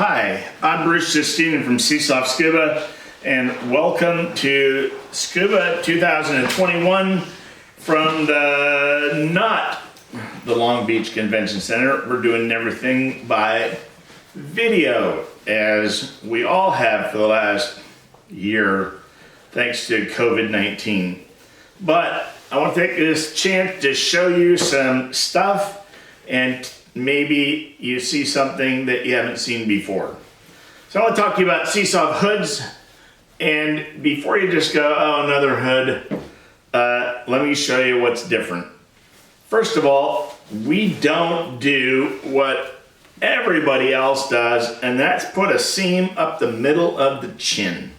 Hi, I'm Bruce Justine from SEASOFT Scuba, and welcome to Scuba 2021 from not the Long Beach Convention Center. We're doing everything by video, as we all have for the last year, thanks to COVID-19. But I want to take this chance to show you some stuff, and maybe you see something that you haven't seen before. So I want to talk to you about SEASOFT hoods. And before you just go, oh, another hood, let me show you what's different. First of all, we don't do what everybody else does, and that's put a seam up the middle of the chin.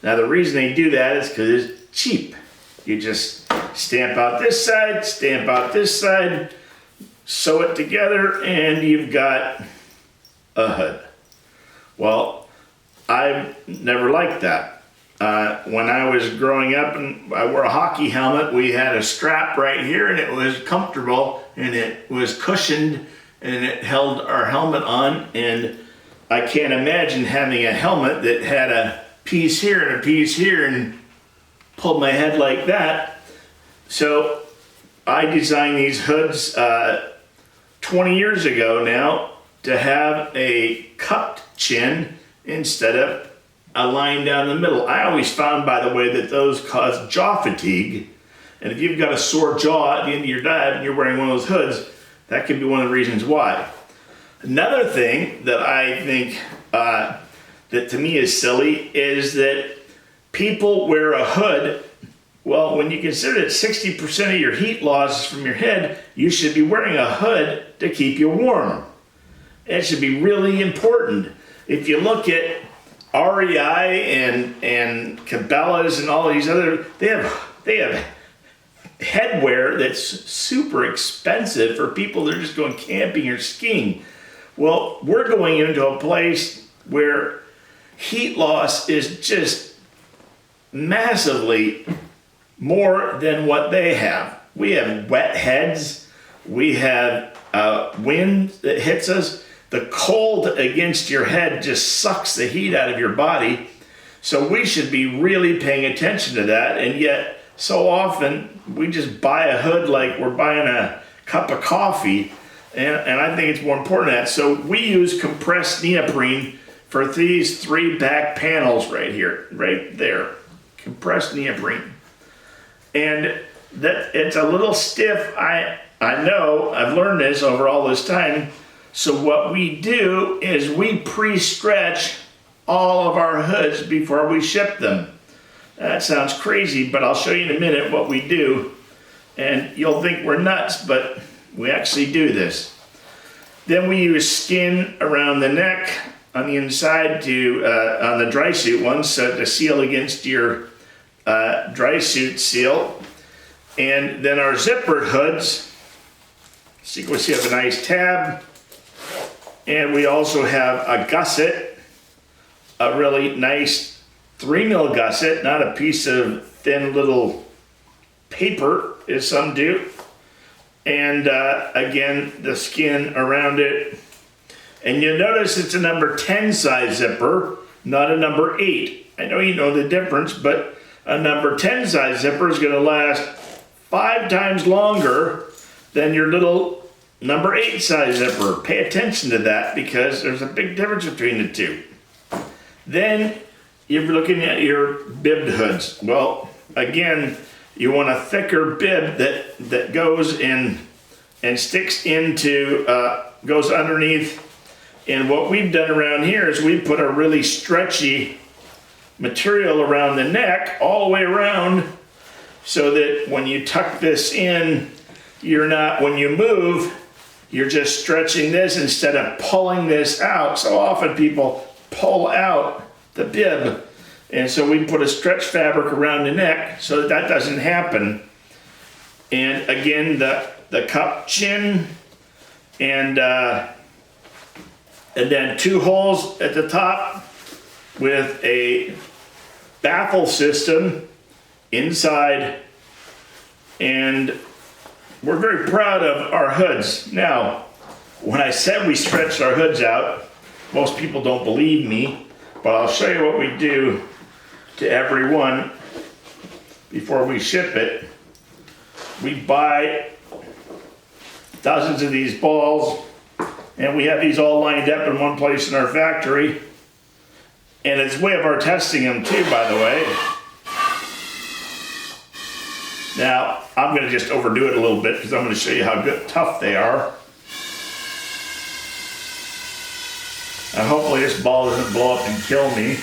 Now the reason they do that is because it's cheap. You just stamp out this side, stamp out this side, sew it together, and you've got a hood. Well, I've never liked that. When I was growing up and I wore a hockey helmet, we had a strap right here, and it was comfortable and it was cushioned and it held our helmet on. And I can't imagine having a helmet that had a piece here and a piece here and pulled my head like that. So I designed these hoods 20 years ago now to have a cupped chin instead of a line down the middle. I always found, by the way, that those cause jaw fatigue. And if you've got a sore jaw at the end of your dive and you're wearing one of those hoods, that could be one of the reasons why. Another thing that I think that to me is silly is that people wear a hood. Well, when you consider that 60% of your heat loss is from your head, you should be wearing a hood to keep you warm. It should be really important. If you look at REI and Cabela's and all these other, they have headwear that's super expensive for people that are just going camping or skiing. Well, we're going into a place where heat loss is just massively more than what they have. We have wet heads, we have wind that hits us. The cold against your head just sucks the heat out of your body. So we should be really paying attention to that. And yet, so often, we just buy a hood like we're buying a cup of coffee. And I think it's more important than that. So we use compressed neoprene for these three back panels right here, right there. Compressed neoprene. And that it's a little stiff. I know, I've learned this over all this time. So what we do is we pre-stretch all of our hoods before we ship them. That sounds crazy, but I'll show you in a minute what we do. And you'll think we're nuts, but we actually do this. Then we use skin around the neck on the inside to on the dry suit ones, so to seal against your dry suit seal. And then our zippered hoods, so you can see have a nice tab. And we also have a gusset, a really nice 3mm gusset, not a piece of thin little paper as some do. And again, the skin around it. And you'll notice it's a number 10 size zipper, not a number 8. I know you know the difference, but a number 10 size zipper is going to last 5 times longer than your little number 8 size zipper. Pay attention to that because there's a big difference between the two. Then you're looking at your bibbed hoods. Well, again, you want a thicker bib that goes in and sticks into, goes underneath. And what we've done around here is we put a really stretchy material around the neck all the way around so that when you tuck this in, you're not, when you move, you're just stretching this instead of pulling this out. So often people pull out the bib. And so we put a stretch fabric around the neck so that doesn't happen. And again, the cup chin and then 2 holes at the top with a baffle system inside. And we're very proud of our hoods. Now, when I said we stretched our hoods out, Most people don't believe me, but I'll show you what we do to everyone before we ship it. We buy dozens of these balls, and we have these all lined up in one place in our factory. And it's a way of our testing them too, by the way. Now, I'm gonna just overdo it a little bit because I'm gonna show you how good, tough they are. And hopefully this ball doesn't blow up and kill me.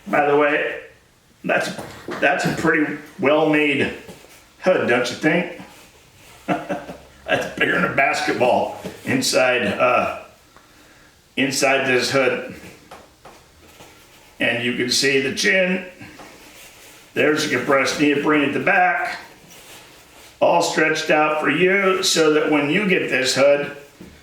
By the way, that's a pretty well-made hood, don't you think? That's bigger than a basketball inside this hood. And you can see the chin. There's a compressed neoprene at the back, all stretched out for you so that when you get this hood,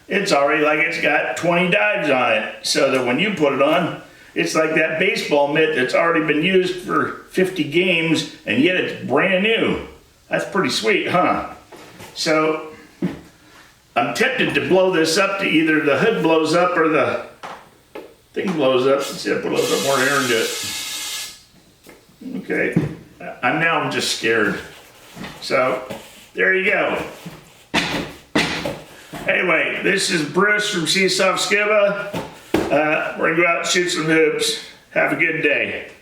it's already like it's got 20 dives on it. So that when you put it on, it's like that baseball mitt that's already been used for 50 games and yet it's brand new. That's pretty sweet, huh? So I'm tempted to blow this up to either the hood blows up or the thing blows up. Let's see if I put a little bit more air into it. Okay, I'm just scared. So there you go. Anyway, this is Bruce from SEASOFT Scuba. We're gonna go out and shoot some hoops. Have a good day.